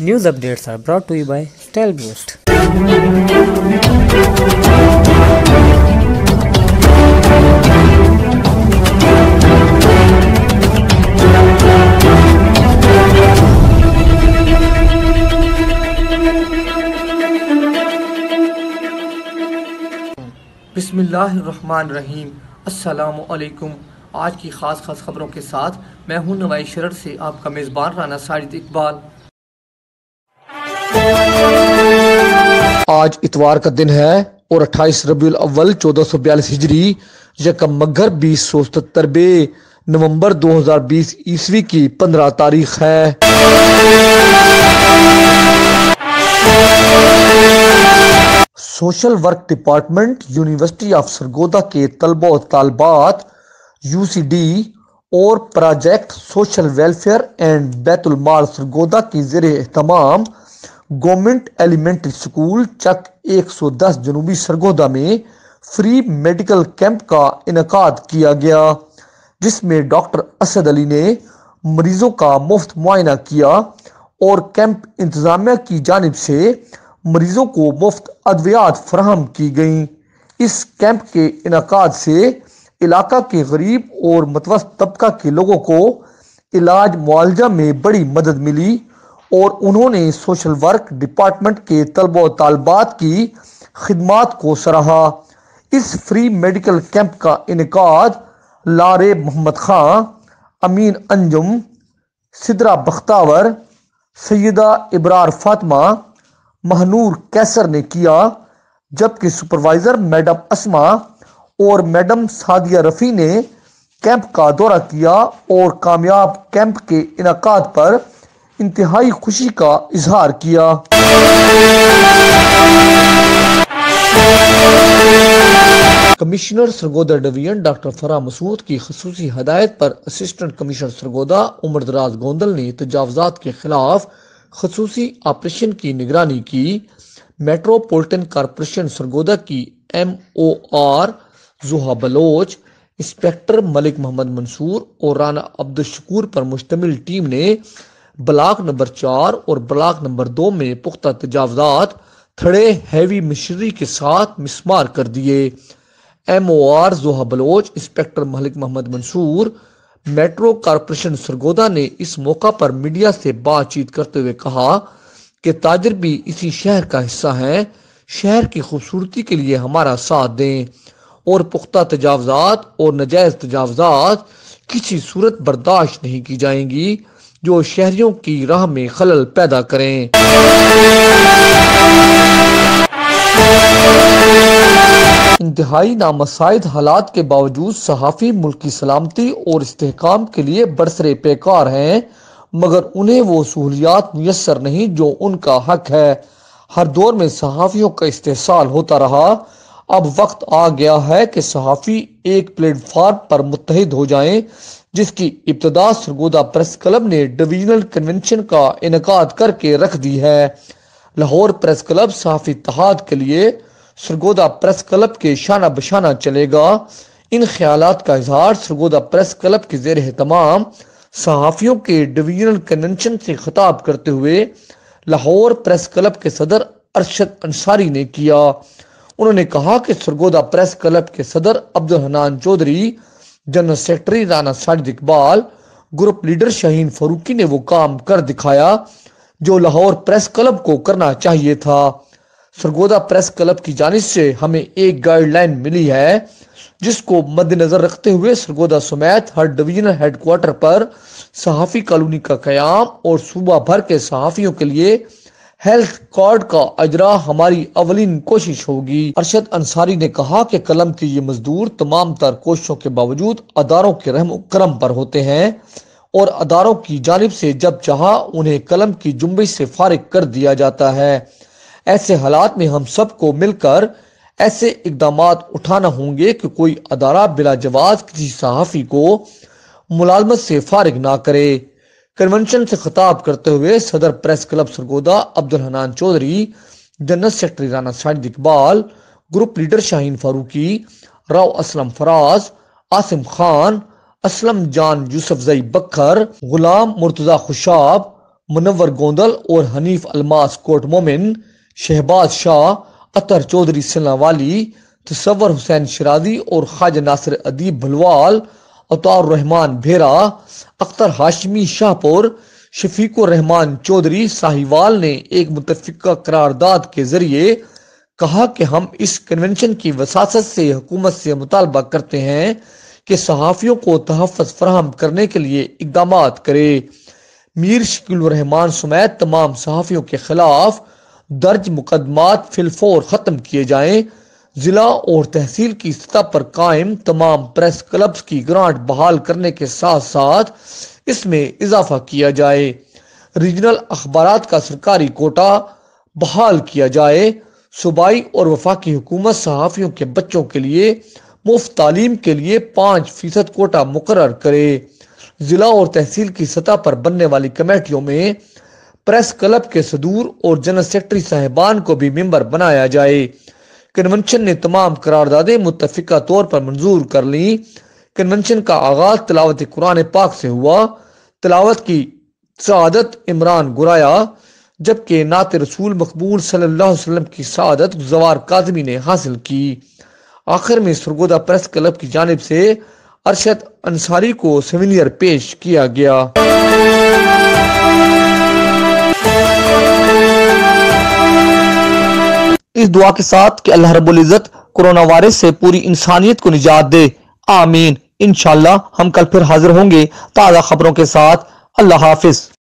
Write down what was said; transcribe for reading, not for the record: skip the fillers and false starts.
News updates are brought to you by Style Boost. بسم اللہ الرحمن الرحیم۔ السلام علیکم۔ آج کی خاص خبروں کے ساتھ میں ہوں نوائی شرر سے آپ کا میزبان رانا ساجد اقبال۔ آج اتوار کا دن ہے اور 28 ربیع الاول 1442 ہجری یکم مگر 2077 نومبر 2020 عیسوی کی 15 تاریخ ہے۔ Social work department university of Sargodha کے طلبہ و طالبات UCD اور پروجیکٹ سوشل ویلفیئر اینڈ بیت المال سرگودا کی زیر اہتمام گورنمنٹ ایلیمنٹری اسکول چک 110 جنوبی سرگودا میں فری میڈیکل کیمپ کا انعقاد کیا گیا، جس میں ڈاکٹر اسد علی نے مریضوں کا مفت معائنہ کیا اور کیمپ انتظامیہ کی جانب سے مریضوں کو مفت ادویات فراہم کی گئیں۔ اس کیمپ کے انعقاد سے علاقہ کے غریب اور متوسط طبقہ کے لوگوں کو علاج معالجہ میں بڑی مدد ملی اور انہوں نے سوشل ورک ڈپارٹمنٹ کے طلبہ و طالبات کی خدمات کو سراہا۔ اس فری میڈیکل کیمپ کا انعقاد لارے محمد خان، امین انجم، سدرا بختاور، سیدہ ابرار فاطمہ، مہنور کیسر نے کیا، جبکہ سپروائزر میڈم اسما اور میڈم سعدیہ رفیع نے کیمپ کا دورہ کیا اور کامیاب کیمپ کے انعقاد پر انتہائی خوشی کا اظہار کیا۔ کمشنر سرگودا ڈویژن ڈاکٹر فرح مسعود کی خصوصی ہدایت پر اسسٹنٹ کمشنر سرگودا عمر دراز گوندل نے تجاوزات کے خلاف خصوصی آپریشن کی نگرانی کی۔ میٹروپولیٹن کارپوریشن سرگودا کی MOR زوہا بلوچ، انسپیکٹر ملک محمد منصور اور رانا عبدالشکور پر مشتمل ٹیم نے بلاک نمبر 4 اور بلاک نمبر 2 میں پختہ تجاوزات تھڑے ہیوی مشینری کے ساتھ مسمار کر دیے۔ MOR زوہا بلوچ انسپیکٹر ملک محمد منصور، میٹرو کارپوریشن سرگودا نے اس موقع پر میڈیا سے بات چیت کرتے ہوئے کہا کہ تاجر بھی اسی شہر کا حصہ ہیں، شہر کی خوبصورتی کے لیے ہمارا ساتھ دیں اور پختہ تجاوزات اور ناجائز تجاوزات کسی صورت برداشت نہیں کی جائیں گی جو شہریوں کی راہ میں خلل پیدا کریں۔ انتہائی نامساعد حالات کے باوجود صحافی ملک کی سلامتی اور استحکام کے لیے برسر پیکار ہیں، مگر انہیں وہ سہولیات میسر نہیں جو ان کا حق ہے۔ ہر دور میں صحافیوں کا استحصال ہوتا رہا، اب وقت آ گیا ہے کہ صحافی ایک پلیٹ فارم پر متحد ہو جائیں، جس کی ابتدا سرگودا پریس کلب نے ڈویژنل کنونشن کا انعقاد کر کے رکھ دی ہے۔ لاہور پریس کلب صحافی اتحاد کے لیے سرگودا پریس کلب کے شانہ بشانہ چلے گا۔ ان خیالات کا اظہار سرگودا پریس کلب کے زیر اہتمام صحافیوں کے ڈویژنل کنونشن سے خطاب کرتے ہوئے لاہور پریس کلب کے صدر ارشد انصاری نے کیا۔ انہوں نے کہا کہ سرگودا پریس کلب کے صدر Abdul Hanan Chaudhry, general secretary Rana Sajid Iqbal, group leader Shaheen Farooqi نے وہ کام کر دکھایا جو لاہور پریس کلب کو کرنا چاہیے تھا۔ سرگودا پریس کلب کی جانب سے ہمیں ایک گائیڈ لائن ملی ہے، جس کو مد نظر رکھتے ہوئے سرگودا سمیت ہر ڈویژنل ہیڈ کوارٹر پر صحافی کالونی کا قیام اور صوبہ بھر کے صحافیوں کے لیے ہیلتھ کارڈ کا اجرا ہماری اولین کوشش ہوگی۔ ارشد انصاری نے کہا کہ قلم کے یہ مزدور تمام تر کوششوں کے باوجود اداروں کے رحم و کرم پر ہوتے ہیں اور اداروں کی جانب سے جب چاہا انہیں قلم کی جنبش سے فارغ کر دیا جاتا ہے۔ ایسے حالات میں ہم سب کو مل کر ایسے اقدامات اٹھانا ہوں گے کہ کوئی ادارہ بلا جواز کسی صحافی کو ملازمت سے فارغ نہ کرے۔ کنونشن سے خطاب کرتے ہوئے صدر press club Sargodha Abdul Hanan Chaudhry, general secretary Rana Sajid Iqbal, group leader Shaheen Farooqi, Rao Aslam Faraz, Asim Khan, Aslam Jan Yousafzai Bhakkar, Ghulam Murtaza Khushab, منور گوندل اور حنیف الماس کوٹ مومن، شہباز شاہ، اطہر چودھری سلنا والی، تصور حسین شرازی اور خواجہ ناصر ادیب بھلوال، عطاء الرحمان بھیرا، اختر ہاشمی شاہ پور، شفیق الرحمان چودھری ساہیوال نے ایک متفقہ قرارداد کے ذریعے کہا کہ ہم اس کنونشن کی وساطت سے حکومت سے مطالبہ کرتے ہیں کہ صحافیوں کو تحفظ فراہم کرنے کے لیے اقدامات کرے۔ میر شکیل الرحمان سمیت تمام صحافیوں کے خلاف درج مقدمات فی الفور ختم کیے جائیں۔ ضلع اور تحصیل کی سطح پر قائم تمام پریس کلبز کی گرانٹ بحال کرنے کے ساتھ ساتھ اس میں اضافہ کیا جائے۔ ریجنل اخبارات کا سرکاری کوٹا بحال کیا جائے۔ صوبائی اور وفاقی حکومت صحافیوں کے بچوں کے لیے مفت تعلیم کے لیے 5% کوٹا مقرر کرے۔ ضلع اور تحصیل کی سطح پر بننے والی کمیٹیوں میں پریس کلب کے صدور اور جنرل سیکرٹری صاحبان کو بھی ممبر بنایا جائے۔ کنونشن نے تمام قراردادیں متفقہ طور پر منظور کر لیں۔ کنونشن کا آغاز تلاوت قرآن پاک سے ہوا۔ تلاوت کی سعادت عمران گرایا، جبکہ نعت رسول مقبول صلی اللہ علیہ وسلم کی سعادت زوار کاظمی نے حاصل کی۔ آخر میں سرگودا پریس کلب کی جانب سے ارشد انصاری کو سیونیئر پیش کیا گیا۔ اس دعا کے ساتھ کہ اللہ رب العزت کورونا وائرس سے پوری انسانیت کو نجات دے، آمین۔ انشاءاللہ ہم کل پھر حاضر ہوں گے تازہ خبروں کے ساتھ۔ اللہ حافظ۔